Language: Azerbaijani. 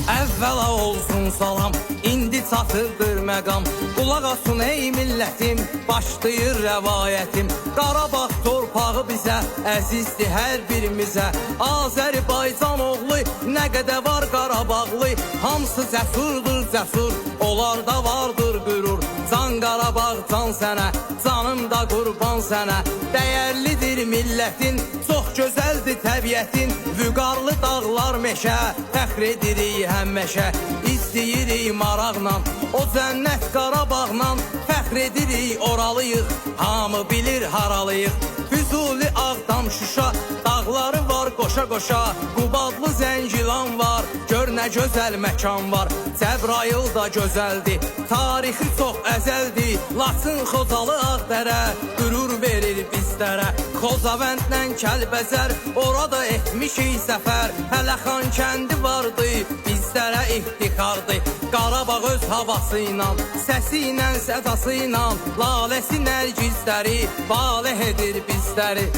Əvvəla olsun salam, indi çatırdır məqam. Qulaq asın ey millətim, başlayır rəvayətim. Qarabağ torpağı bizə, əzizdir hər birimizə. Azərbaycan oğlu, nə qədər var Qarabağlı. Hamısı cəsurdur cəsur, onlarda vardır qürur. Can Qarabağ, can sənə, canım da qurban sənə. Dəyərlidir millətin, çox gözəldir təbiətin. Vüqarlı dağlar meşə, fəxr edirik həmməşə. İstəyirik maraqla, o cənnət Qarabağla. Fəxr edirik oralıyıq, hamı bilir haralıyıq. Füzuli, Ağdam, Şuşa, dağları var qoşa-qoşa. Qubadlı, Zəngilan var, gör nə gözəl məkan var. Cəbrayıl da gözəldir, tarixi çox əzəldir. Laçın, Xocalı, Ağdərə, qürur verir bizlərə. Xocavəndlə Kəlbəzər, orada etmişik səfər. Hələ Xankəndi vardı, bizlərə iftixardır. Qarabağ öz havası ilə, səsi ilə, sədası ilə, laləsi nərgizləri valeh edir bizləri.